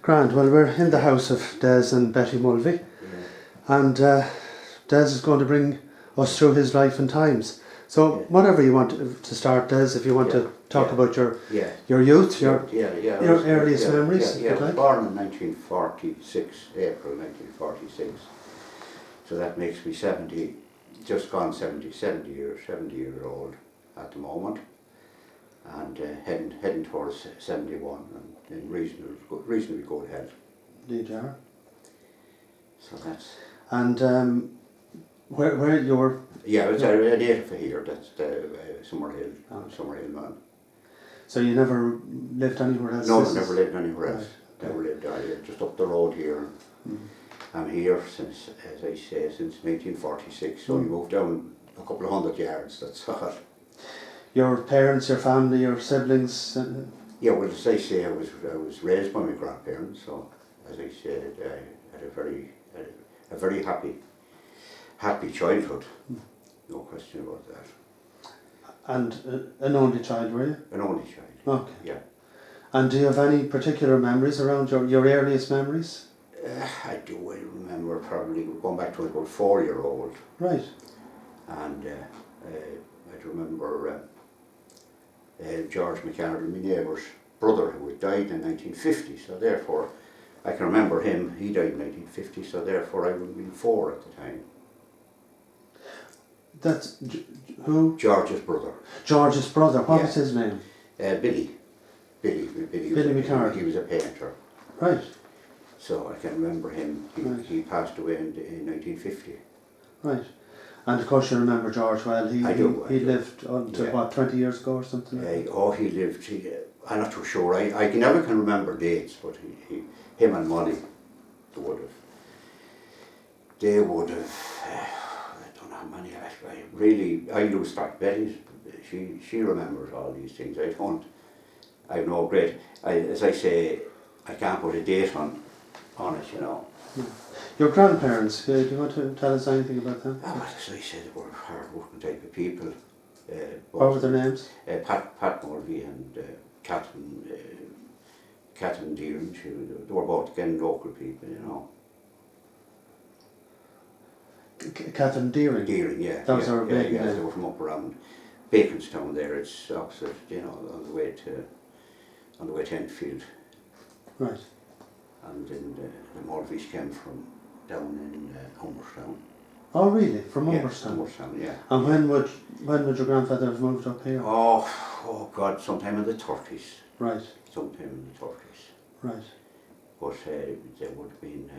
Grand. Well, we're in the house of Des and Betty Mulvey, and Des is going to bring us through his life and times. So, whatever you want to start, Des, if you want to talk about your youth, your earliest memories. I was born in 1946, April 1946. So that makes me 70, just gone 70 years old at the moment, and heading towards 71 and in reasonably good health. Indeed, you are. So that's. And where you were? Yeah, it's a native for here. That's the Summerhill, Summerhill man. So you never lived anywhere else? No, never lived anywhere else. Right. Never lived. I lived just up the road here. I'm here since, as I say, since 1946. So we moved down a couple of 100 yards. That's all. Your parents, your family, your siblings? Yeah, well, as I say, I was raised by my grandparents. So, as I said, I had a very happy childhood. No question about that. And an only child, were you? An only child. Okay. Yeah. And do you have any particular memories around your earliest memories? I do. I remember probably going back to about 4-year-old. Right. And I remember George McArdle, my neighbour's brother, who had died in 1950. So therefore, I can remember him. He died in 1950. So therefore, I would have been 4 at the time. That's who? George's brother. George's brother. What was his name? Billy. Billy McArdle. He was a painter. Right. So I can remember him. He passed away in 1950. Right. And of course you remember George well. He lived until what, 20 years ago or something? He lived. I'm not too sure. I never can remember dates, but him and Molly, they would have. I don't know how many. I lose track. Betty, she remembers all these things. I don't. I have no great. As I say, I can't put a date on it. You know. Yeah. Your grandparents, do you want to tell us anything about them? Well, as I said, they were hard-working type of people. What were their names? Pat Mulvey and Catherine Deering. They were both, again, local people, you know. Catherine Deering? Deering, yeah. That was her maiden name. They were from up around Baconstown there. It's opposite, you know, on the way to Enfield. Right. And then the Mulveys came from down in Humberstown. Oh really? From Humberstown? Humberstown, yeah. And when would your grandfather have moved up here? Oh God, sometime in the 30s. Right. Sometime in the 30s. Right. But they would have been,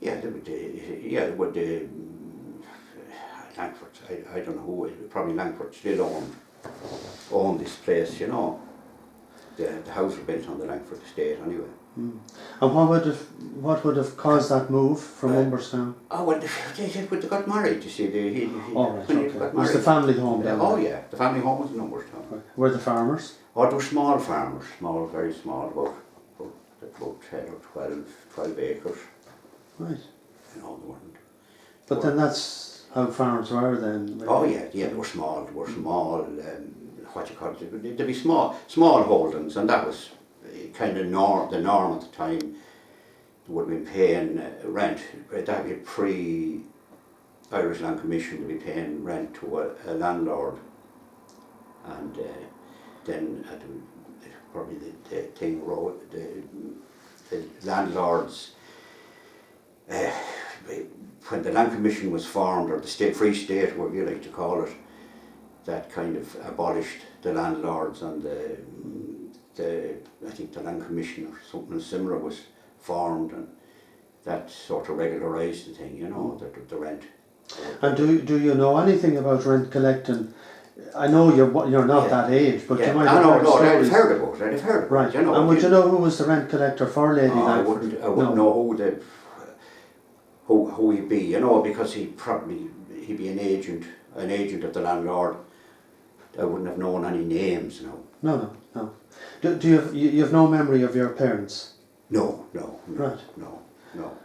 they would, Langford, I don't know who, probably Langford still owned this place, you know. The house was built on the Langford estate anyway. And what would have caused that move from Humberstown? Oh well, they got married. You see, It was the family home down there. Oh yeah, the family home was in Humberstown. Right. Were the farmers? Oh, they were small farmers, very small, about 10 or 12 acres. Right. You know, they weren't. But then that's how farms were then. Oh yeah, they were small. What you call it? They'd be small holdings, and that was kind of the norm at the time. They would have been paying rent. That would be pre-Irish Land Commission to be paying rent to a landlord, and then probably the thing wrote the landlords. When the Land Commission was formed, or the Free State, whatever you like to call it, that kind of abolished the landlords, and I think the Land Commission or something similar was formed, and that sort of regularised the thing, you know, the rent. And do you know anything about rent collecting? I know you're not that age, but you might have heard stories. I've heard about it. Right. You know, and would you know who was the rent collector for Lady Langford? I wouldn't know who he'd be, you know, because he'd be an agent of the landlord. I wouldn't have known any names, No. Do you have no memory of your parents? No. Right. No. No.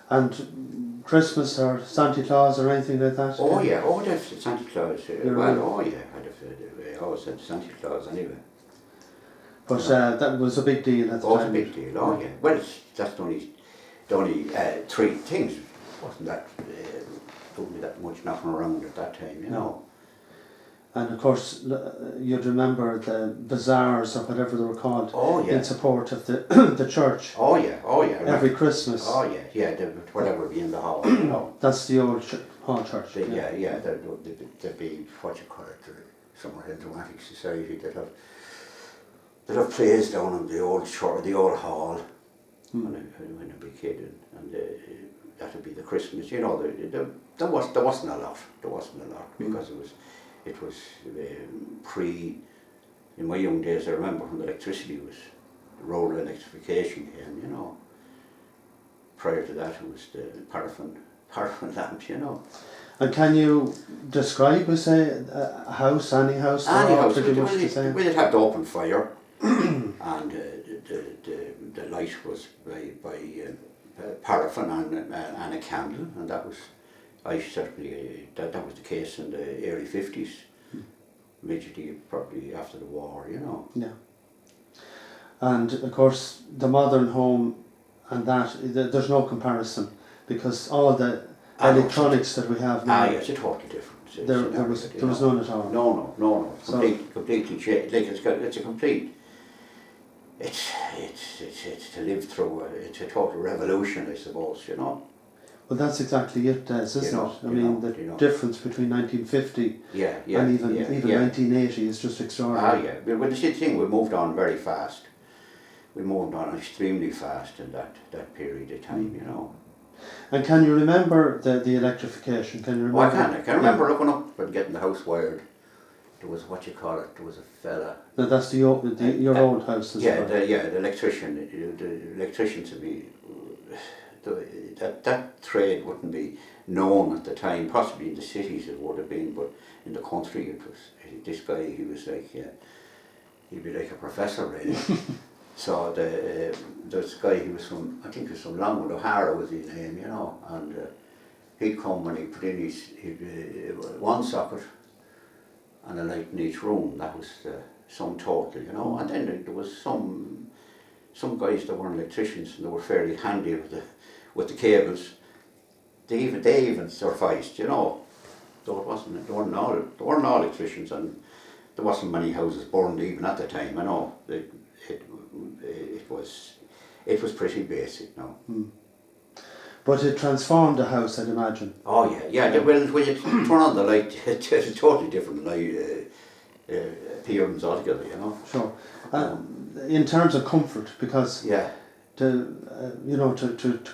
And Christmas or Santa Claus or anything like that? Oh yeah, that's Santa Claus. I always said Santa Claus anyway. But that was a big deal at the Oh, it's time. a big deal. Oh, yeah. Well, that's the only three things. Wasn't that much knocking around at that time, you know. And of course, you'd remember the bazaars or whatever they were called in support of the the church. Oh yeah, Every Christmas. Oh yeah, whatever be in the hall, you know. That's the old hall church. There'd be what you call it, somewhere in Dramatic Society that have plays down in the old church, the old hall when I was a kid, and that'd be the Christmas. You know, there wasn't a lot. There wasn't a lot because it was pre. In my young days, I remember when the electricity was the road electrification came. You know. Prior to that, it was the paraffin lamp. You know. And can you describe, say, a house, any house? Any house. We'd have the open fire, and the light was by paraffin and a candle, and that was, I certainly, that was the case in the early 50s, immediately probably after the war, you know. Yeah. And of course, the modern home and that, there's no comparison, because all the electronics that we have now. Yeah, it's a totally different. There was none at all. No. Completely changed. Like it's a complete. It's to live through. It's a total revolution, I suppose. You know. Well, that's exactly it, Des, isn't it? I mean, the difference between 1950 and even 1980 is just extraordinary. Yeah. Well, the thing, we moved on very fast. We moved on extremely fast in that period of time. You know. And can you remember the electrification? Can you remember? I can remember looking up and getting the house wired. There was there was a fella. No, that's your old house. The electrician. The electrician to me, that trade wouldn't be known at the time. Possibly in the cities it would have been, but in the country it was. This guy, he was like, he'd be like a professor really. So this guy, he was from, I think he was from Longwood, O'Hara was his name, you know, and he'd come and he'd put in his one socket and a light in each room. That was the sum total, you know. And then there was some guys that weren't electricians and they were fairly handy with the cables. They even sufficed, you know. So they weren't all electricians, and there wasn't many houses burned even at the time, I know. It was pretty basic now. But it transformed the house, I'd imagine. Oh yeah. Well, when you turn on the light, it's a totally different light appearance altogether, you know. Sure. In terms of comfort, because to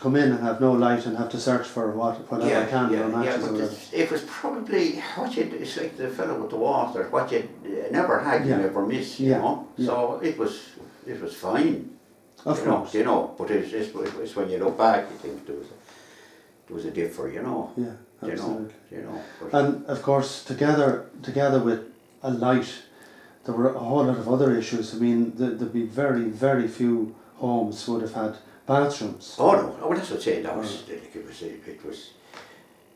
come in and have no light and have to search for whatever candle or matches or whatever. It was probably it's like the fellow with the water. What you never had, you never miss, you know. So it was fine. Of course. You know, but it's when you look back, you think there was a differ, you know. Yeah, absolutely. You know. And of course, together with a light, there were a whole lot of other issues. I mean, there'd be very, very few homes would have had bathrooms. Oh no, well that's what I'm saying. That was it was.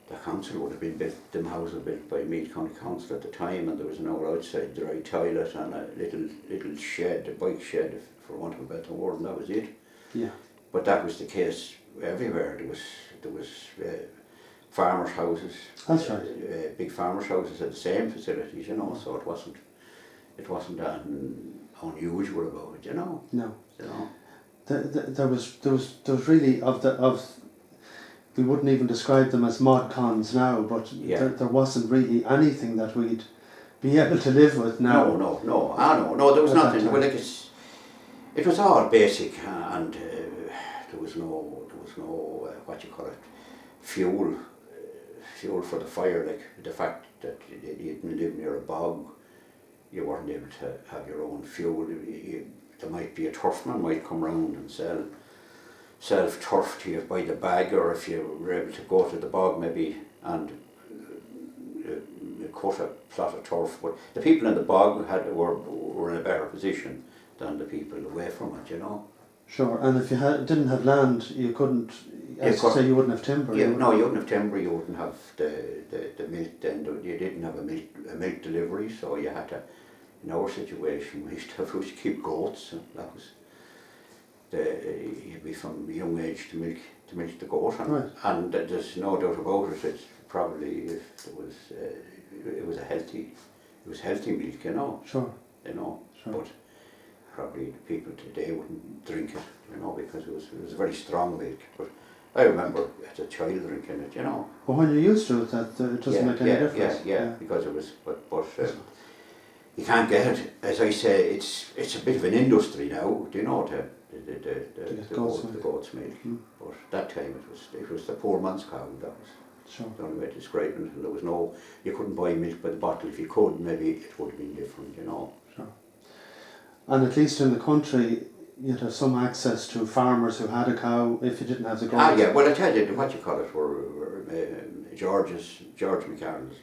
The council would have been built. Them houses were built by Meath County Council at the time, and there was no outside dry toilet and a little shed, a bike shed, for want of a better word, and that was it. Yeah. But that was the case everywhere. There was farmers' houses. That's right. Big farmers' houses had the same facilities, you know. So it wasn't that unusual about it, you know. No. You know. There was really we wouldn't even describe them as mod cons now, but there wasn't really anything that we'd be able to live with now. No, there was nothing. Well, it was all basic, and there was no what you call it, fuel for the fire. Like the fact that you didn't live near a bog, you weren't able to have your own fuel. There might be a turfman might come round and sell turf to you by the bag, or if you were able to go to the bog maybe and cut a plot of turf. But the people in the bog were in a better position than the people away from it, you know. Sure, and if you didn't have land, you couldn't, you wouldn't have timber. You wouldn't have timber, you wouldn't have the milk, then you didn't have a milk delivery, so you had to in our situation, we used to keep goats, and that was you'd be from a young age to milk the goat, and there's no doubt about it. It's probably, if there was, it was healthy milk, you know. Sure. You know, Sure. but probably the people today wouldn't drink it, you know, because it was very strong milk. But I remember as a child drinking it, you know. But when you're used to it, it doesn't make any difference. Yeah, because it was, but you can't get it. As I say, it's a bit of an industry now, do you know, the goat's milk. But that time it was the poor man's cow. That was the only way to describe it. And there was no, you couldn't buy milk by the bottle. If you could, maybe it would have been different, you know. Sure. And at least in the country, you'd have some access to farmers who had a cow if you didn't have the goats. Yeah, well I tell you, what you call it, were George McCarroll's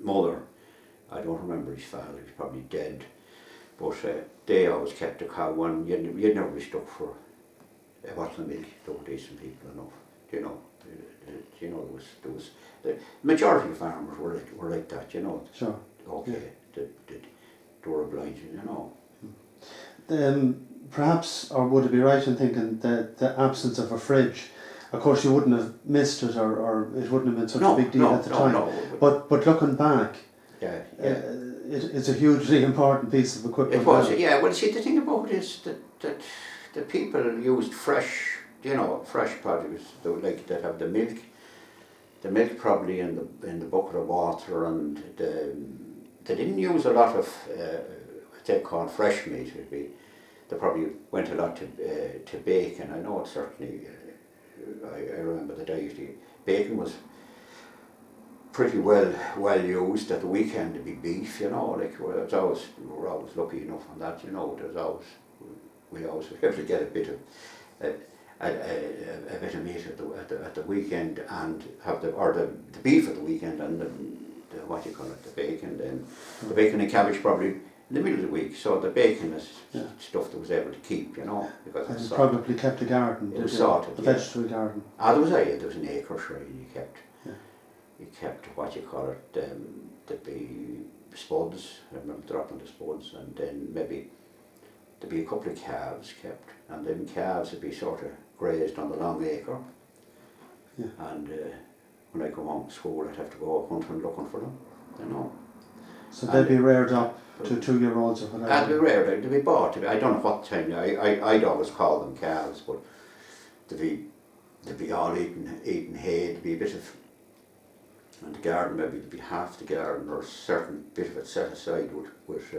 mother. I don't remember his father, he's probably dead. But they always kept a cow, and you'd never be stuck for a bottle of milk. They were decent people enough, you know. You know, there was the majority of farmers were like that, you know. Sure. Okay, they were obliging, you know. Perhaps, or would it be right in thinking that the absence of a fridge, of course you wouldn't have missed it, or it wouldn't have been such a big deal at the time. No. But looking back, it's a hugely important piece of equipment. It was, yeah. Well, see, the thing about it is that the people used fresh, you know, fresh produce, like that have the milk probably in the bucket of water, and they didn't use a lot of what they call fresh meat. They probably went a lot to bacon. I know it certainly. I remember that bacon was pretty well used at the weekend to be beef, you know. Like we were always lucky enough on that, you know. We always were able to get a bit of meat at the weekend, and have the beef at the weekend, and the what you call it, the bacon. Then the bacon and cabbage probably in the middle of the week. So the bacon is stuff that was able to keep, you know, because and it's probably kept a garden. It was sorted. A vegetable garden. There was an acre, sure, and you kept. You kept what you call it, there'd be spuds. I remember dropping the spuds, and then maybe there'd be a couple of calves kept, and then calves would be sort of grazed on the long acre. Yeah. And when I come home from school, I'd have to go hunting looking for them, you know. So they'd be reared up to 2-year-olds or whatever? They'd be reared, they'd be bought. I don't know what time, I'd always call them calves, but they'd be all eating hay, there'd be a bit of, and the garden, maybe it'd be half the garden or a certain bit of it set aside with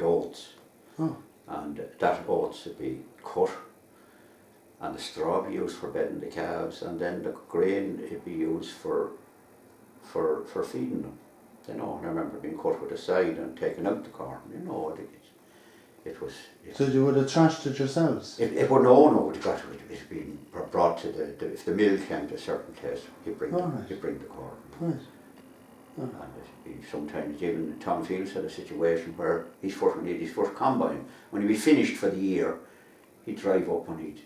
oats. Oh. And that oats would be cut, and the straw would be used for bedding the calves, and then the grain would be used for feeding them. You know, and I remember being cut with a side and taking out the corn, you know. It was. So you would have trashed it yourselves? It would no, it had been brought to if the mill came to a certain place, he'd bring the corn. Right. And sometimes even Tom Fields had a situation where his first combine, when he'd be finished for the year, he'd drive up and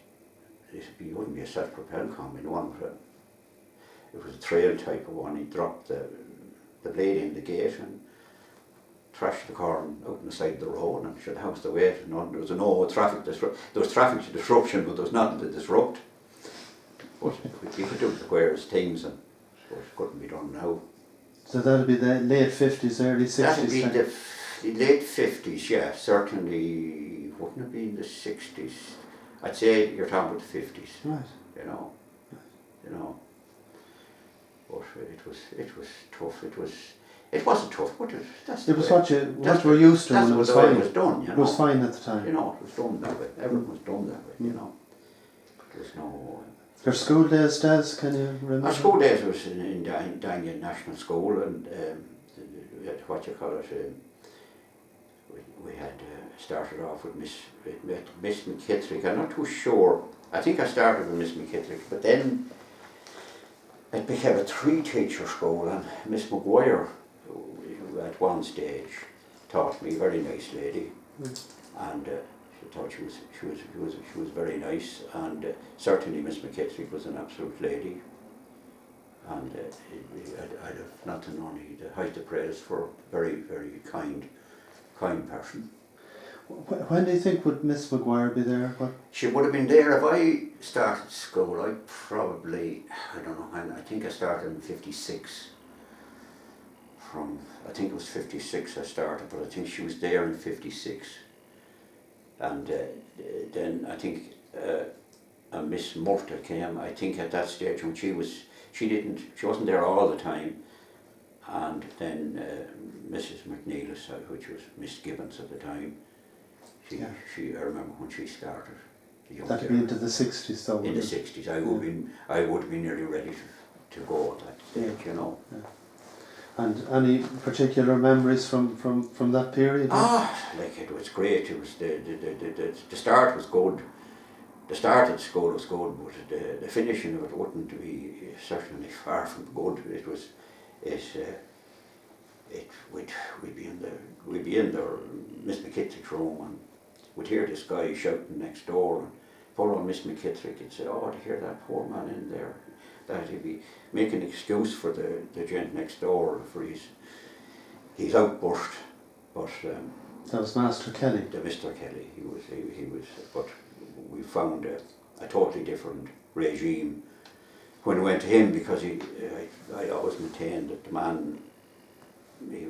it wouldn't be a self-propelled combine, it was a trail type of one. He'd drop the blade in the gate and trash the corn out on the side of the road, and should house the weight. There was no traffic there was traffic disruption, but there was nothing to disrupt. But you could do the various things, and it couldn't be done now. So that'd be the late 50s, early 60s? That'd be the late 50s, yeah, certainly. Wouldn't have been the 60s. I'd say you're talking about the 50s. Right. You know. But it was tough. It wasn't tough, but it was what you were used to, and it was fine. It was done, you know. It was fine at the time. You know, it was done that way. Everything was done that way, you know. There was no. Your school days, Des, can you remember? Our school days was in Daniel National School, and what you call it, we had started off with Miss McKittrick. I'm not too sure. I think I started with Miss McKittrick, but then it became a 3-teacher school, and Miss McGuire, who at one stage taught me, very nice lady, and she thought she was very nice, and certainly Miss McKittrick was an absolute lady, and I'd have nothing only the highest of praise for very, very kind kind person. When do you think would Miss McGuire be there? What? She would have been there if I started school. I probably, I don't know when, I think I started in 56. I think it was 56 I started, but I think she was there in 56. And then I think Miss Murta came, I think at that stage when she wasn't there all the time. And then Mrs. McNeilis, which was Miss Gibbons at the time, I remember when she started. That'd be into the 60s though. In the 60s, I would have been nearly ready to go at that stage, you know. Yeah. And any particular memories from that period? Like it was great. It was the start was good. The start at school was good, but the finishing of it wouldn't be certainly far from good. We'd be in there, Miss McKittrick's room, and we'd hear this guy shouting next door, and poor old Miss McKittrick would say, "Oh, to hear that poor man in there." That he'd be making an excuse for the gent next door for his outburst, but that was Master Kelly. The Mr. Kelly, he was. But we found a totally different regime when we went to him, because I always maintained that the man, he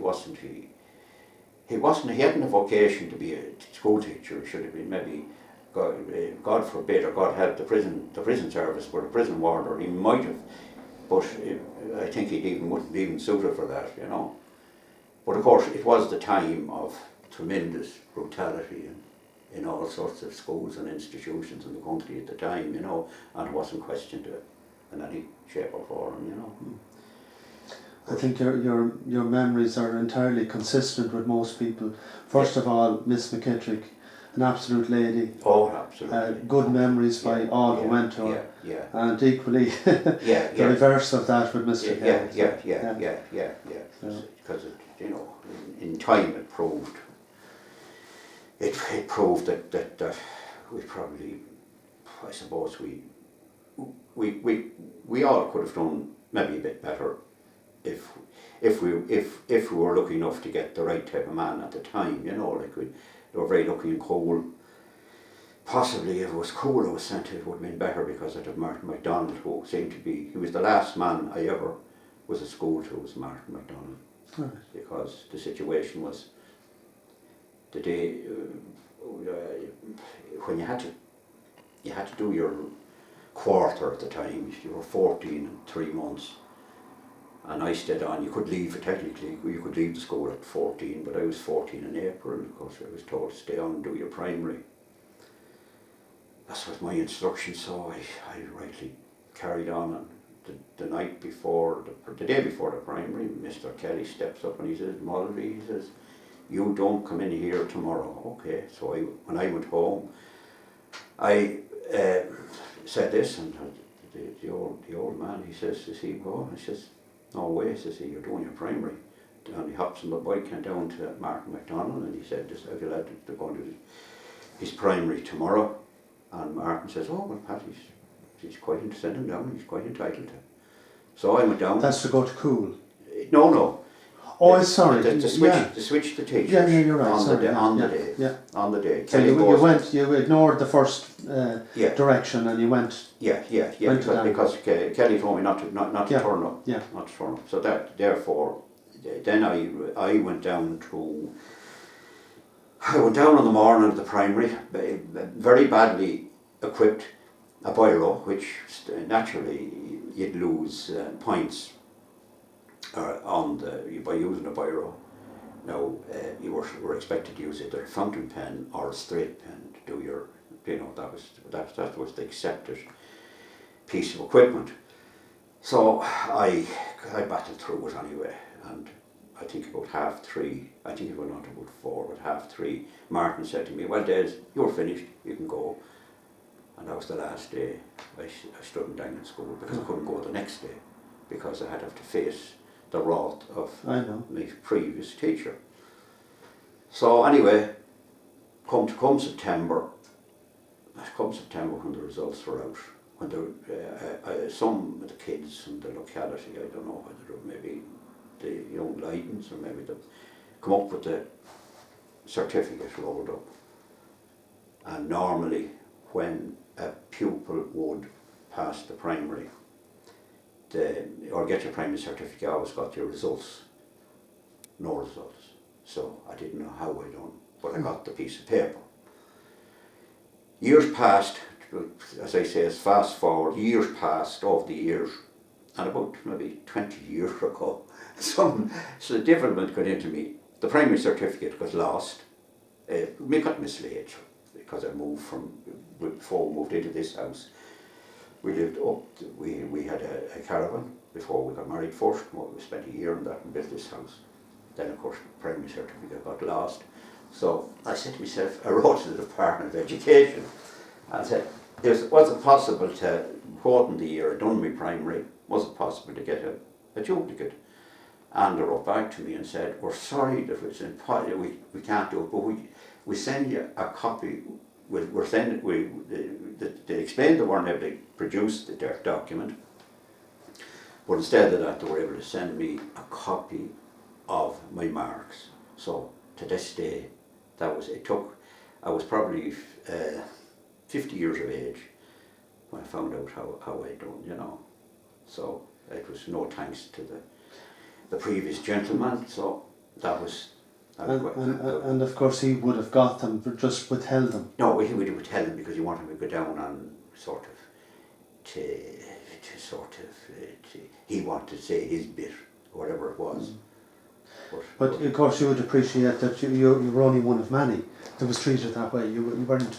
hadn't a vocation to be a school teacher. He should have been maybe, God forbid, or God help the prison service, or the prison warden, or he might have, but I think wouldn't even suited for that, you know. But of course, it was the time of tremendous brutality in all sorts of schools and institutions in the country at the time, you know, and it wasn't questioned in any shape or form, you know. I think your memories are entirely consistent with most people. First of all, Miss McKittrick, an absolute lady. Oh, absolutely. Good memes by all who went to her. Yeah. And equally, the reverse of that with Mr. Kelly. Yeah. Because you know, in time it proved that we probably, I suppose we all could have done maybe a bit better if we were lucky enough to get the right type of man at the time, you know, like they were very lucky and cool. Possibly if it was cool I was sent to, it would have been better, because I'd have Martin MacDonald, who seemed to be, he was the last man I ever was at school to, was Martin MacDonald. Right. Because the situation was the day when you had to do your quarter at the time. You were 14 and 3 months. And I stayed on. You could leave, technically, you could leave the school at 14, but I was 14 in April, and of course I was told to stay on and do your primary. That was my instruction, so I rightly carried on. And the night before, the day before the primary, Mr. Kelly steps up and he says, "Mulvey," he says, "you don't come in here tomorrow." Okay, so when I went home, I said this, and the old man, he says, "Does he go?" I says, "No way," says he, "you're doing your primary." And he hops on the bike and down to Martin MacDonald, and he said, "This lad, they're going to do his primary tomorrow." And Martin says, "Oh, well, Pat, he's quite, send him down, he's quite entitled to." So I went down. That's to go to school? No. Oh, sorry. To switch the teachers. Yeah, you're right. On the day. So you ignored the first direction, and you went. Because Kelly told me not to turn up. Yeah. Not to turn up. So that, therefore, then I went down on the morning of the primary, very badly equipped, a biro, which naturally you'd lose points by using a biro. Now you were expected to use either a fountain pen or a straight pen to do your, that was the accepted piece of equipment. So I battled through it anyway, and I think about 3:30, I think it went on to about 4, but 3:30, Martin said to me, "Well, Des, you're finished, you can go." And that was the last day I stood in Dangan School, because I couldn't go the next day, because I had to face the wrath of my previous teacher. So anyway, come September when the results were out, when some of the kids from the locality, I don't know whether maybe the young Leidens or maybe they come up with certificate rolled up. And normally when a pupil would pass the primary, or get your primary certificate, you always got your results. No results. So I didn't know how I done, but I got the piece of paper. Years passed, as I say, as fast forward, years passed over the years, and about maybe 20 years ago, so a development got into me. The primary certificate got lost. We got mislaid because I moved before we moved into this house. We lived up, we had a caravan before we got married first. We spent a year in that and built this house. Then of course the primary certificate got lost. So I said to myself, I wrote to the Department of Education and said, was it possible to go out in the year I done my primary, was it possible to get a duplicate? And they wrote back to me and said, we're sorry that it's impossible, we can't do it, but we send you a copy. They explained they weren't able to produce their document, but instead of that they were able to send me a copy of my marks. So to this day, I was probably 50 years of age when I found out how I'd done, you know. So it was no thanks to the previous gentleman, so that was... And of course he would have got them, but just withheld them. No, he would withheld them because he wanted me to go down and he wanted to say his bit, whatever it was. But of course you would appreciate that you were only one of many that was treated that way. You weren't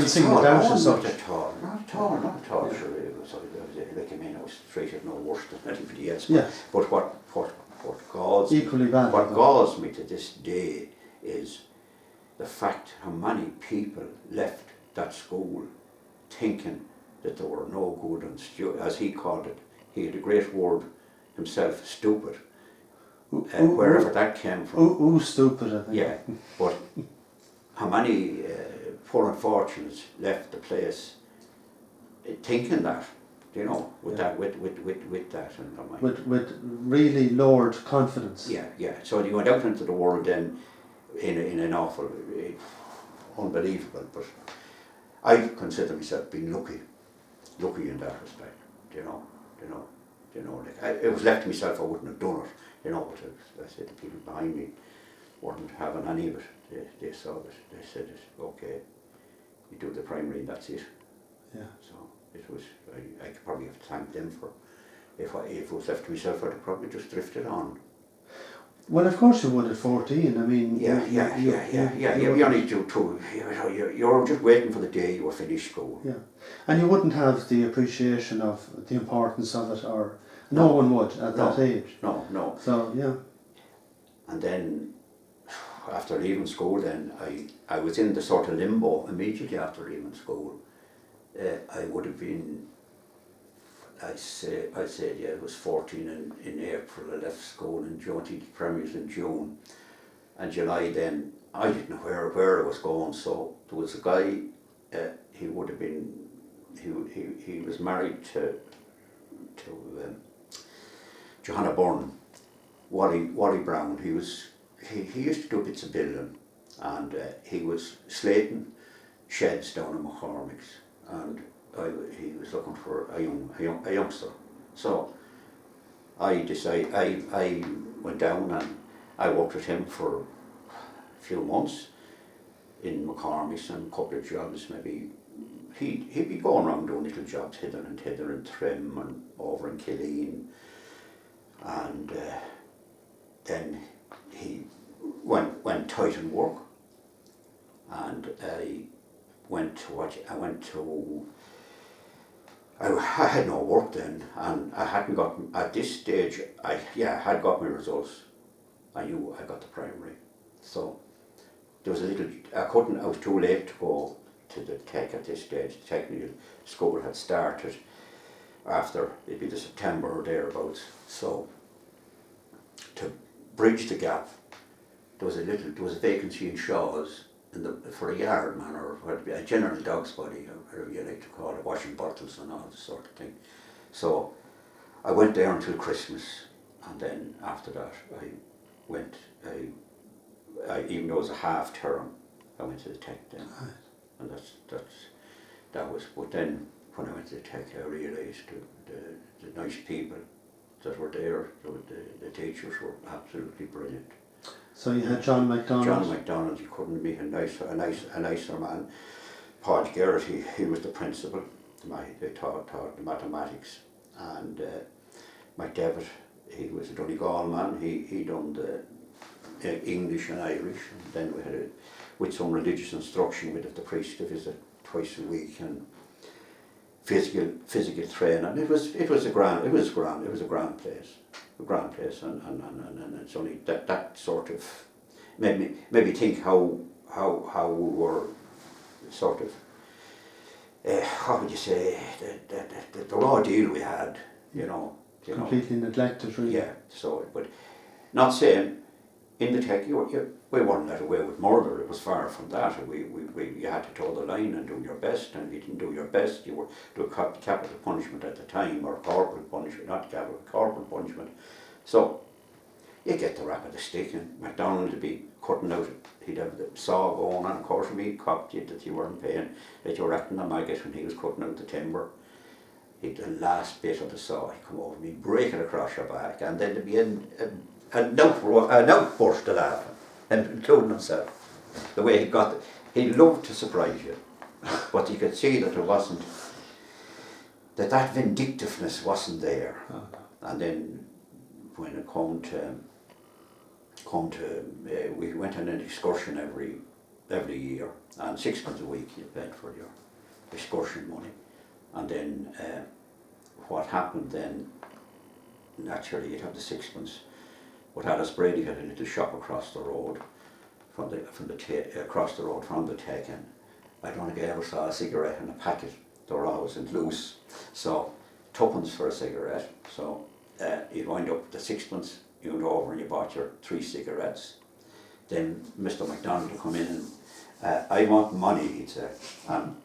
singled out as such. Not at all. Sure, it was like I was treated no worse than anybody else. Yeah. But what galls equally bad. What galls me to this day is the fact how many people left that school thinking that they were no good and as he called it. He had a great word himself, stupid. Wherever that came from. Stupid, I think. Yeah, but how many poor unfortunates left the place thinking that, you know, with that, with that in their mind. With really lowered confidence. Yeah. So you went out into the world then in an awful, unbelievable. But I consider myself being lucky in that respect. You know. Like it was left to myself, I wouldn't have done it. You know, but I said the people behind me weren't having any of it. They saw it. They said, okay, you do the primary and that's it. Yeah. So it was. I could probably have to thank them for. If it was left to myself, I'd have probably just drifted on. Well, of course you would at 14. I mean. Yeah. You only do two. You're just waiting for the day you were finished school. Yeah, and you wouldn't have the appreciation of the importance of it, or no one would at that age. No. So yeah. And then, after leaving school, then I was in the sort of limbo immediately after leaving school. I would have been. I said it was 14 in April. I left school in June. I think the primaries in June, and July. Then I didn't know where I was going. So there was a guy. He would have been. He was married to Johanna Byrne, Wally Brown. He used to do bits of building, and he was slating sheds down in McCormick's, and he was looking for a youngster. So I decided I went down and I worked with him for a few months in McCormick's and a couple of jobs. Maybe he'd be going around doing little jobs hither and Trim and over in Killeen. And then he went tight in work, and I had no work then, and I hadn't got, at this stage, I had got my results. I knew I got the primary. So there was I was too late to go to the tech at this stage. The technical school had started after, it'd be the September or thereabouts. So to bridge the gap, there was a vacancy in Shaw's for a yard man, or a general dog's body, or whatever you like to call it, washing bottles and all this sort of thing. So I went there until Christmas, and then after that I even though it was a half term, I went to the Tech then. Right. And that was, but then when I went to the Tech I realised the nice people that were there, the teachers were absolutely brilliant. So you had John MacDonald. John MacDonald, you couldn't meet a nicer man. Paul Garrett, he was the principal. They taught the mathematics, and McDevitt, he was a Donegal man. He done the English and Irish, and then we had with some religious instruction. We'd have the priest to visit twice a week, and physical training. It was a grand place, and it's only that sort of made me think how we were sort of how would you say the raw deal we had, you know. Completely neglected, really. Yeah. So, but not saying in the Tech we weren't let away with murder. It was far from that. You had to toe the line and do your best, and if you didn't do your best, you were do capital punishment at the time, or corporal punishment, not capital, corporal punishment. So you get the rap of the stick, and MacDonald would be cutting out. He'd have the saw going, and of course when he copped you that you weren't paying, that you were acting the maggot when he was cutting out the timber. He'd the last bit of the saw, he'd come over me, break it across your back, and then there'd be an outburst of laughing, including himself. The way he loved to surprise you, but you could see that there wasn't, that vindictiveness wasn't there. Oh, no. And then when it come to we went on an excursion every year, and £6 a week you paid for your excursion money. And then what happened then, naturally you'd have the £6. But Alice Brady had a little shop across the road from the Tech, and I don't think I ever saw a cigarette in a packet. They were always in loose. So £2 for a cigarette. So you'd wind up with the £6. You went over and you bought your 3 cigarettes. Then Mr. MacDonald would come in and I want money, he'd say. And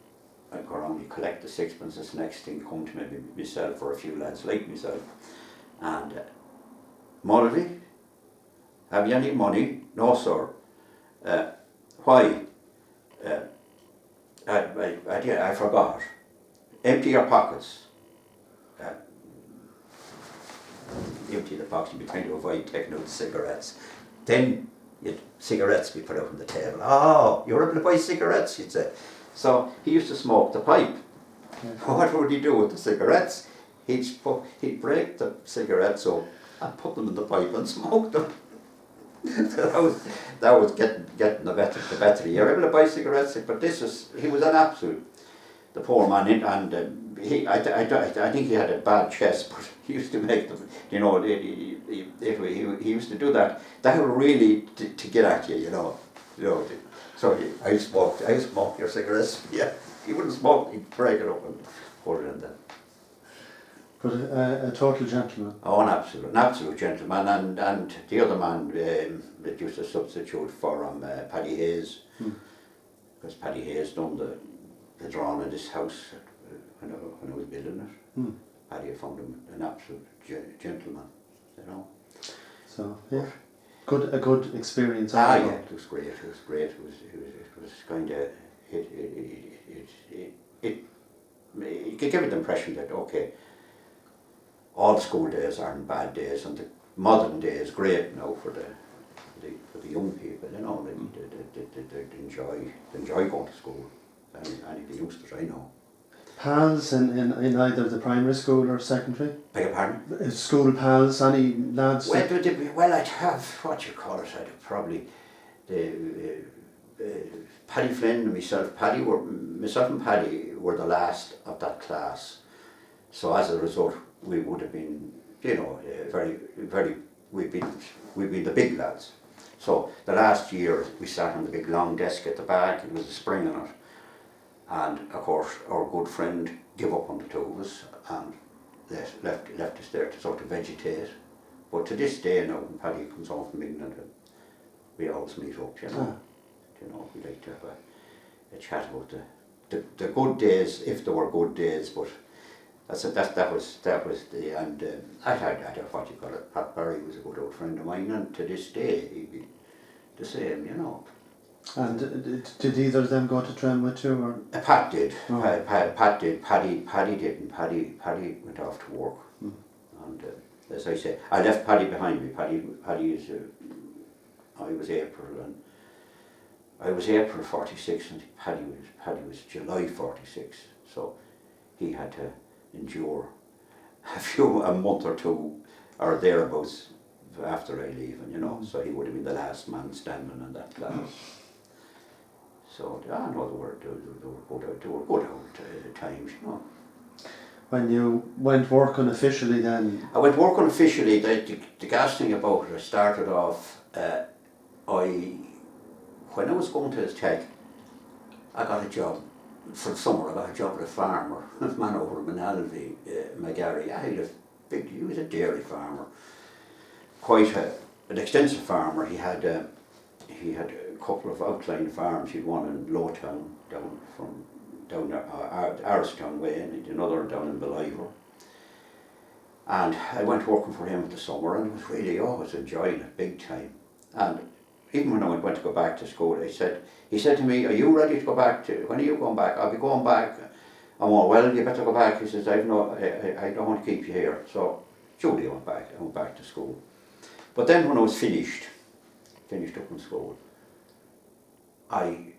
I'd go around, you collect the £6. This next thing come to maybe myself or a few lads like myself. And Mulvey, have you any money? No, sir. Why? I forgot. Empty your pockets. Empty the pockets, you'd be trying to avoid taking out the cigarettes. Then cigarettes be put out on the table. Oh, you're able to buy cigarettes, you'd say. So he used to smoke the pipe. Yeah. What would he do with the cigarettes? He'd break the cigarettes up and put them in the pipe and smoke them. that was getting the better. You're able to buy cigarettes, but he was an absolute, the poor man, and I think he had a bad chest, but he used to make them, you know, he used to do that. That would really to get at you, you know. So I smoked your cigarettes. Yeah, he wouldn't smoke. He'd break it up and put it in there. But a total gentleman. Oh, an absolute gentleman, and the other man that used to substitute for him, Paddy Hayes, because Paddy Hayes done the drawing of this house when I was building it. Paddy had found him an absolute gentleman, you know. So yeah, a good experience. Yeah, it was great. It was kind of you could give it the impression that okay, all the school days aren't bad days, and the modern day is great now for the young people. You know, they enjoy going to school. Any of the youngsters I know. Pals in either the primary school or secondary? Beg your pardon? School pals, any lads? Well, I'd have, I'd have probably Paddy Flynn and myself and Paddy were the last of that class. So as a result, we would have been, you know, we'd been the big lads. So the last year we sat on the big long desk at the back, it was a spring in it. And of course our good friend gave up on the two of us and left us there to sort of vegetate. But to this day now, when Paddy comes home from England, we always meet up, you know. You know, we like to have a chat about the good days, if there were good days, but that was the, and I had what you call it, Pat Barry was a good old friend of mine, and to this day the same, you know. And did either of them go to Trim with you? Or? Pat did. Oh. Pat did. Paddy didn't. Paddy went off to work. And as I say, I left Paddy behind me. Paddy is. I was April 46, and Paddy was July 46. So he had to endure a month or two or thereabouts after I leave, and you know. So he would have been the last man standing in that class. So I know they were good old times, you know. When you went working officially then? I went working officially. The gas thing about it, I started off, when I was going to Tech, I got a job, for the summer I got a job with a farmer, a man over in Mulvey, McGarry. He was a dairy farmer, quite an extensive farmer. He had a couple of outlying farms. He had one in Lowtown, down Aristown way, and another down in Believer. And I went working for him in the summer, and it was really, I was enjoying it big time. And even when I went to go back to school, he said to me, "Are you ready to go back when are you going back?" "I'll be going back." I went, "Well, you better go back." He says, I don't want to keep you here. So, Julie, I went back to school. But then when I was finished up in school, I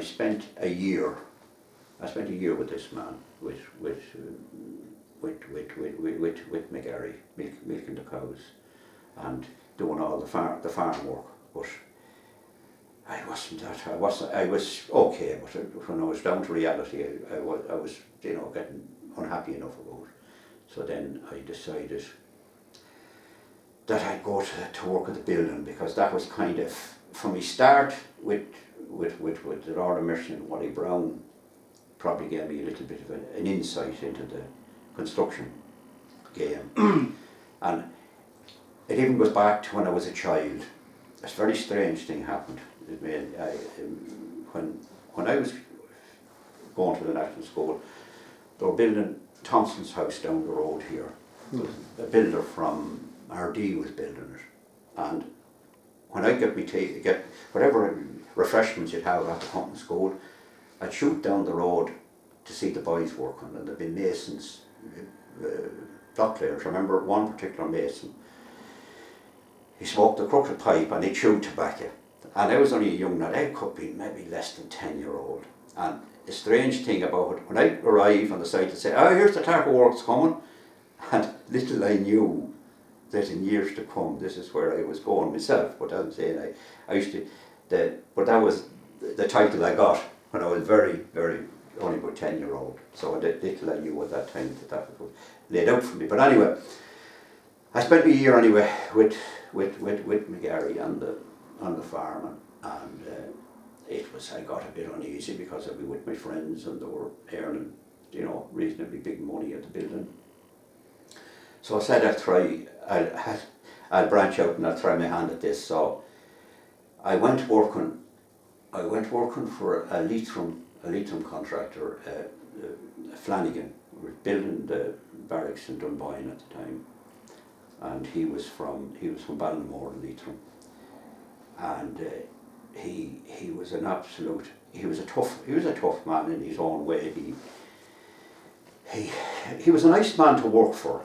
spent a year with this man, with McGarry, milking the cows and doing all the farm work. But I was okay, but when I was down to reality, I was getting unhappy enough about it. So then I decided that I'd go to work at the building, because that was kind of, from my start with the Lord of Mercy and Wally Brown, probably gave me a little bit of an insight into the construction game. And it even goes back to when I was a child. A very strange thing happened. When I was going to the national school, they were building Thompson's house down the road here. A builder from RD was building it. And when I get whatever refreshments you'd have after company school, I'd shoot down the road to see the boys working, and there'd be masons, block layers. I remember one particular mason, he smoked a crooked pipe and he chewed tobacco. And I was only a young lad, I could be maybe less than 10-year-old. And the strange thing about it, when I arrive on the site, they'd say, "Oh, here's the tackle works coming." And little I knew that in years to come, this is where I was going myself. But as I'm saying, I used to, but that was the title I got when I was very, very, only about 10-year-old. So little I knew at that time that was laid out for me. But anyway, I spent a year anyway with McGarry on the farm, and I got a bit uneasy because I'd be with my friends and they were earning, reasonably big money at the building. So I said I'll branch out and I'll try my hand at this. So I went working for a Leitrim contractor, Flanagan. We were building the barracks in Dunboyne at the time, and he was from Ballinamore in Leitrim, and he was an absolute. He was a tough man in his own way. He was a nice man to work for,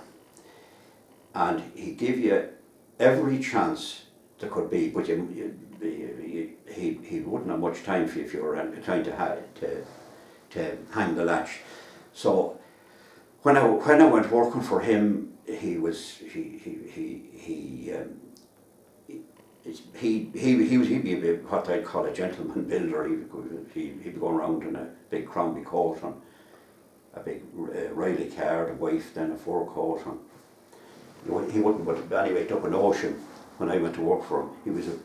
and he'd give you every chance there could be, but he wouldn't have much time for you if you were trying to hang the latch. So when I went working for him, he'd be what I'd call a gentleman builder. He'd be going around in a big Crombie coat and a big Riley car, the wife then a fur coat, and he wouldn't. But anyway, it took a notion when I went to work for him. He was a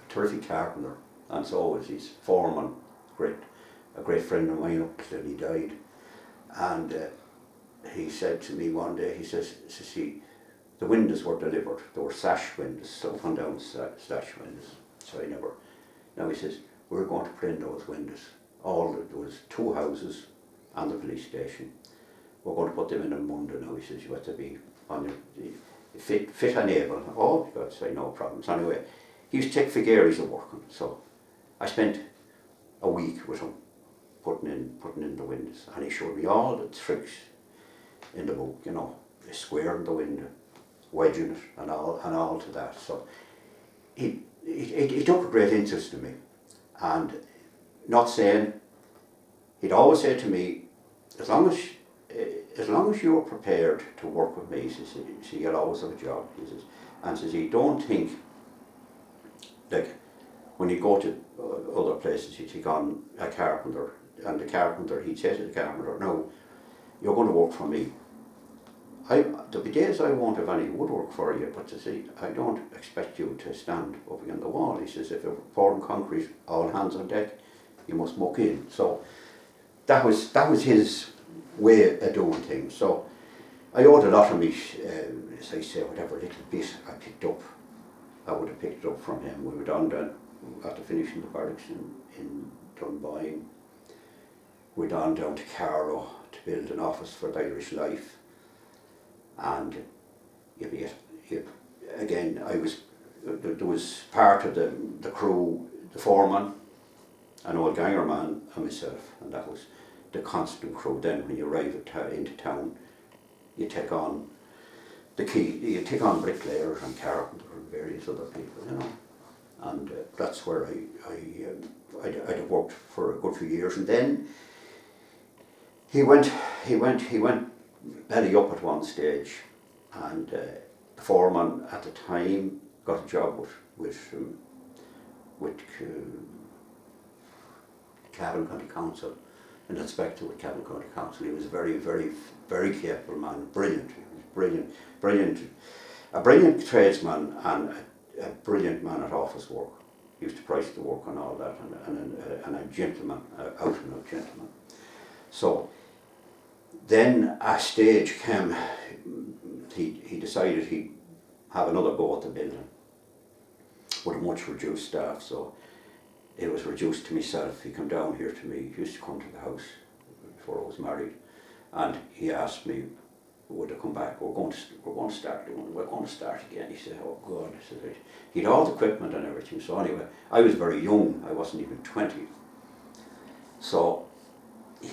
terrific carpenter, and so was his foreman, a great friend of mine up till he died. And he said to me one day, he says, the windows were delivered. They were sash windows, up and down sash windows. So now he says, we're going to put in those windows. There was 2 houses and the police station. We're going to put them in on Monday now. He says, you have to be on your fit and able. Oh, God, say no problems. Anyway, he used to take Figueres of working. So I spent a week with him putting in the windows, and he showed me all the tricks in the book, squaring the window, wedging it, and all to that. So he took a great interest in me, and not saying, he'd always say to me, as long as you're prepared to work with me, he says, you'll always have a job. He says, and says he don't think, like when you go to other places, you take on a carpenter, and the carpenter, he'd say to the carpenter, no, you're going to work for me. There'll be days I won't have any woodwork for you, but I don't expect you to stand up against the wall. He says, if you're pouring concrete, all hands on deck, you must muck in. So that was his way of doing things. So I owed a lot of me, as I say, whatever little bit I picked up, I would have picked it up from him. We were done then, after finishing the barracks in Dunboyne. We'd on down to Carlow to build an office for the Irish Life. And again, there was part of the crew, the foreman, an old ganger man, and myself, and that was the constant crew. Then when you arrive into town, you take on you take on bricklayers and carpenters and various other people, and that's where I'd have worked for a good few years. And then he went belly up at one stage, and the foreman at the time got a job with Cavan County Council, an inspector with Cavan County Council. He was a very, very, very capable man, brilliant. He was brilliant, a brilliant tradesman and a brilliant man at office work. He used to price the work and all that, and a gentleman, out and out gentleman. So then a stage came, he decided he'd have another go at the building with a much reduced staff. So it was reduced to myself. He came down here to me. He used to come to the house before I was married, and he asked me, would I come back? We're going to start again. He said, oh God. I said, he'd all the equipment and everything. So anyway, I was very young. I wasn't even 20. So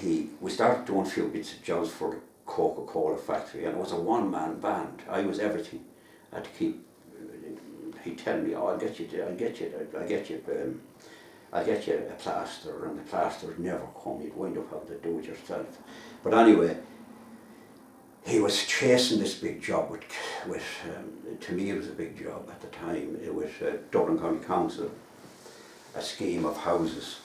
we started doing a few bits of jobs for the Coca-Cola factory, and it was a one-man band. I was everything. I had to keep. He'd tell me, oh, I'll get you a plaster, and the plasters never come. You'd wind up having to do it yourself. But anyway, he was chasing this big job with to me it was a big job at the time. It was Dublin County Council, a scheme of houses.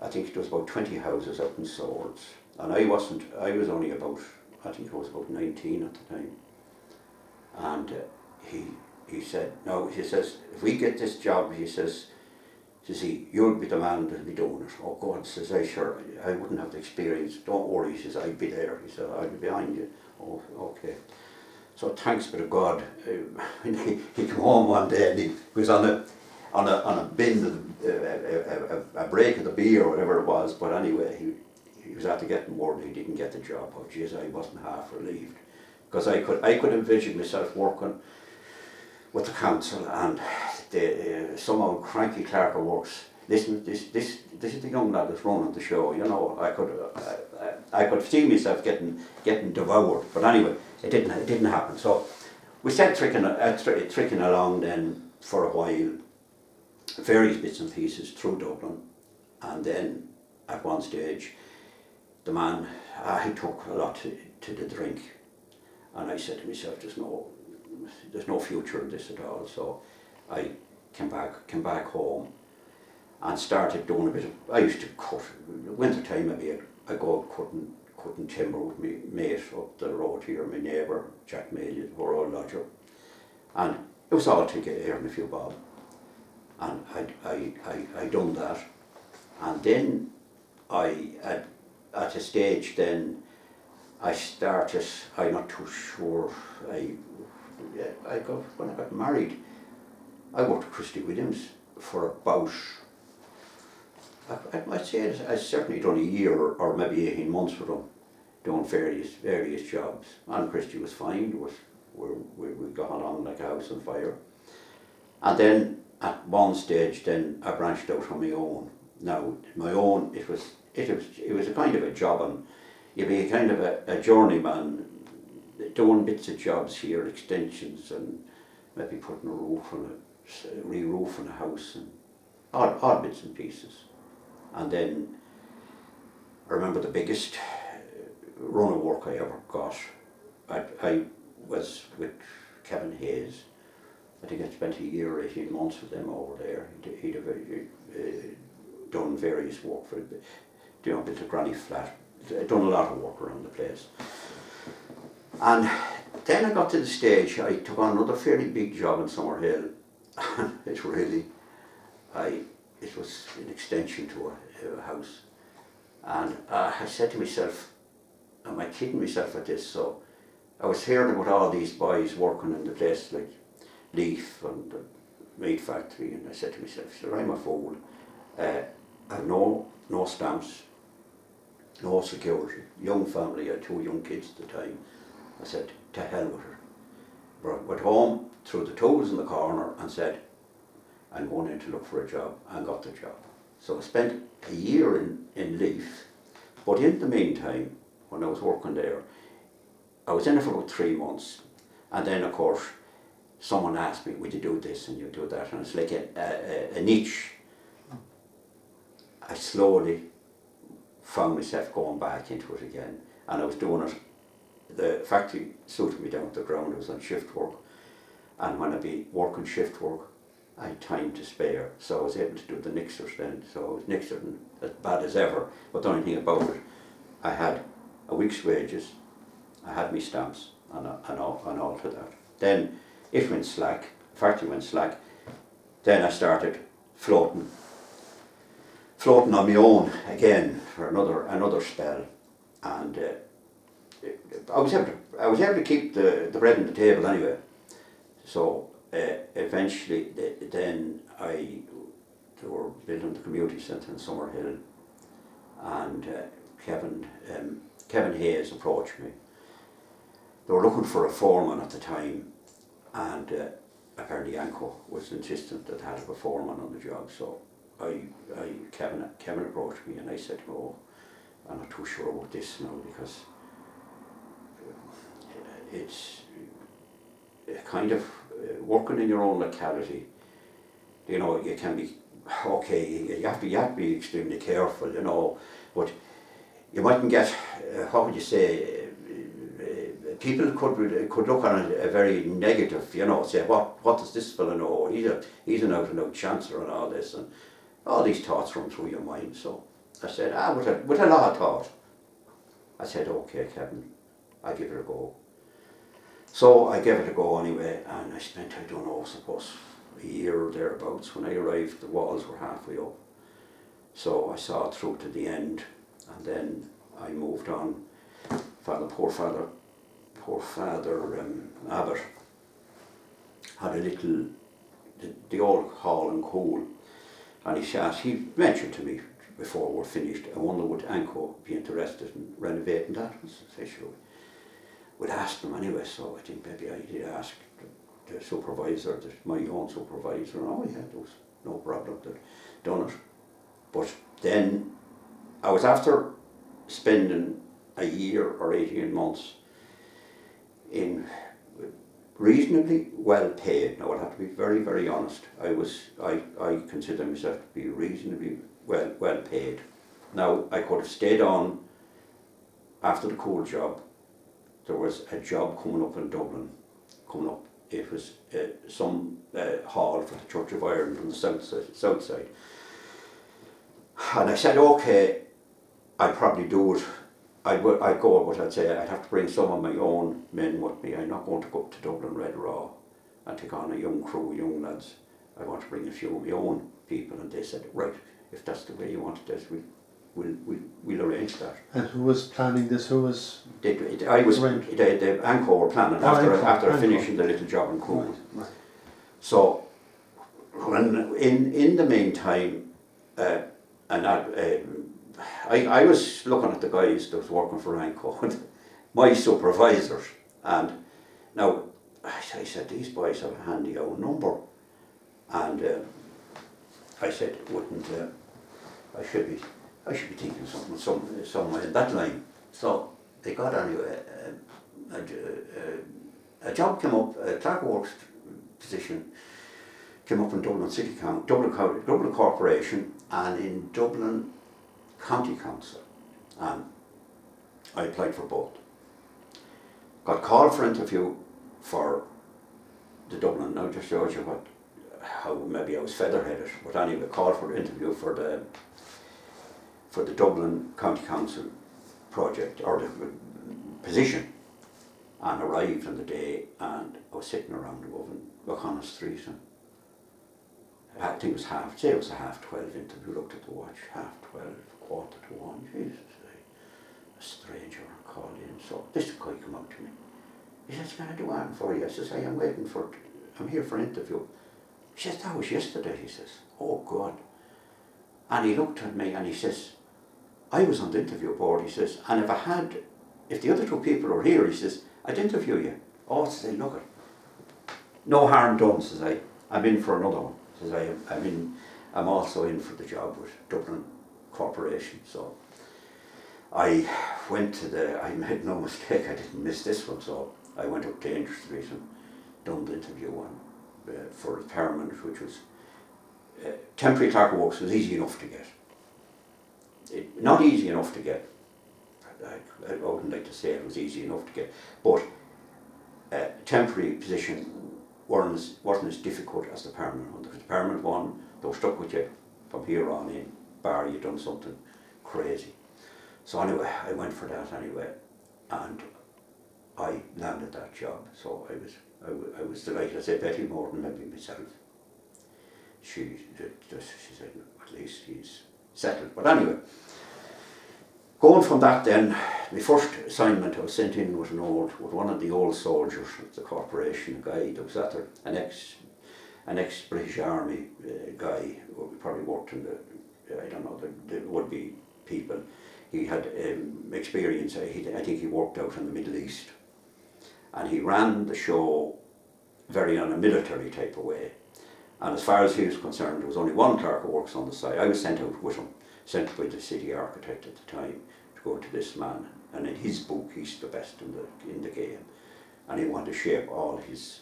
I think it was about 20 houses out in Swords, and I was only about, I think I was about 19 at the time. And he said, no, he says, if we get this job, he says, you'll be the man that'll be doing it. Oh God, says I wouldn't have the experience. Don't worry, he says, I'd be there. He said, I'll be behind you. Oh, okay. So thanks be to God. He came home one day and he was on a bin, a break of the beer or whatever it was. But anyway, he was after getting word he didn't get the job. Oh jeez, I wasn't half relieved, because I could envision myself working with the council, and somehow Cranky Clarker works. Listen, this is the young lad that's running the show. I could see myself getting devoured. But anyway, it didn't happen. So we started tricking along then for a while, various bits and pieces through Dublin, and then at one stage, the man he took a lot to the drink, and I said to myself, there's no future in this at all. So I came back home and started doing a bit of, I used to cut, winter time maybe I go cutting timber with my mate up the road here, my neighbour, Jack Mailey, we're all lodger. And it was all to get earn a few bob. And I done that. And then at a stage then, I started, I'm not too sure, when I got married, I worked with Christy Williams for about, I'd say I certainly done a year or maybe 18 months with them, doing various jobs. And Christy was fine. We got on like a house on fire. And then at one stage then I branched out on my own. Now my own, it was a kind of a job, and you'd be a kind of a journeyman doing bits of jobs here, extensions, and maybe putting a roof on re-roofing a house, and odd bits and pieces. And then I remember the biggest run of work I ever got. I was with Kevin Hayes. I think I spent a year, 18 months with them over there. He'd done various work for, built a granny flat, done a lot of work around the place. And then I got to the stage, I took on another fairly big job in Summerhill. It really, it was an extension to a house. And I said to myself, am I kidding myself at this? So I was hearing about all these boys working in the place like Leaf and the meat factory, and I said to myself, sure, I'm a fool. I have no stamps, no security, young family, I had 2 young kids at the time. I said, to hell with her. But I went home, threw the tools in the corner and said, I'm going in to look for a job, and got the job. So I spent a year in Leaf, but in the meantime, when I was working there, I was in it for about 3 months, and then of course someone asked me, would you do this and you do that, and it's like a niche. I slowly found myself going back into it again, and I was doing it. The factory suited me down to the ground. I was on shift work, and when I'd be working shift work, I had time to spare, so I was able to do the nixers then. So I was nixering as bad as ever, but the only thing about it, I had a week's wages, I had my stamps and all to that. Then it went slack, the factory went slack, then I started floating on my own again for another spell, and I was able to keep the bread on the table anyway. So eventually, then they were building the community centre in Summerhill, and Kevin Hayes approached me. They were looking for a foreman at the time, and apparently Anko was insistent that they had a foreman on the job. So Kevin approached me, and I said, "Oh, I'm not too sure about this now, because it's kind of working in your own locality. You know, you can be okay. You have to be extremely careful. You know, but you mightn't get what would you say? People could look on it a very negative. You know, say what does this fellow know? He's an out and out chancer and all this, and all these thoughts run through your mind. So I said, with a lot of thought, I said, okay, Kevin, I'll give it a go. So I gave it a go anyway, and I spent, I don't know, I suppose a year or thereabouts. When I arrived, the walls were halfway up. So I saw it through to the end, and then I moved on. Poor father Abbott had a little, the old hall and cool, and he mentioned to me before we're finished, I wonder would Anko be interested in renovating that? I said, sure. We'd ask them anyway, so I think maybe I did ask the supervisor, my own supervisor, and oh yeah, there was no problem, they'd done it. But then I was after spending a year or 18 months in reasonably well paid. Now I'll have to be very, very honest. I consider myself to be reasonably well paid. Now I could have stayed on after the cool job. There was a job coming up in Dublin, it was some hall for the Church of Ireland on the south side. And I said, okay, I'd probably do it. I'd go, but I'd say I'd have to bring some of my own men with me. I'm not going to go up to Dublin Red Raw and take on a young crew, young lads. I want to bring a few of my own people. And they said, right, if that's the way you want it, we'll arrange that. And who was planning this? Who was? I was. The Anko were planning after finishing the little job in Cool. Right. So, when in the meantime, I was looking at the guys that was working for Anko, my supervisors, and now I said these boys have a handy old number, And I said, wouldn't I should be thinking something somewhere in that line. So they got anyway. A job came up, a clerk of works position came up in Dublin City Council, Dublin Corporation, and in Dublin County Council. And I applied for both. Got called for interview for the Dublin. Now just shows you how maybe I was featherheaded, but anyway, called for the interview for the Dublin County Council project or the position, and arrived on the day, and I was sitting around above in O'Connell Street, and I think it was a 12:30 interview. Looked at the watch, 12:30, 1:45. Jesus, a stranger called in. So this guy come up to me. He says, "Can I do anything for you?" I says, "Hey, I'm here for an interview." He says, "That was yesterday." He says, "Oh God." And he looked at me and he says, "I was on the interview board," he says, "and if the other two people were here," he says, "I'd interview you." Oh, says I, "Look it. No harm done," says I. "I'm in for another one," says I'm also in for the job with Dublin Corporation. So I made no mistake, I didn't miss this one, so I went up to Danger Street and done the interview one for the permanent, which was temporary clerk of works was easy enough to get. Not easy enough to get. I wouldn't like to say it was easy enough to get, but temporary position wasn't as difficult as the permanent one. The permanent one, they were stuck with you from here on in, bar you done something crazy. So anyway, I went for that anyway, and I landed that job. So I was delighted. I said Betty more than maybe myself. She said, "At least he's settled." But anyway, going from that then, my first assignment I was sent in with one of the old soldiers of the corporation, a guy that was at there, an ex-British Army guy who probably worked in I don't know, there would be people. He had experience, I think he worked out in the Middle East, and he ran the show very on a military type of way. And as far as he was concerned, there was only one clerk of works on the site. I was sent out with him, sent by the city architect at the time to go to this man. And in his book, he's the best in the game, and he wanted to shape all his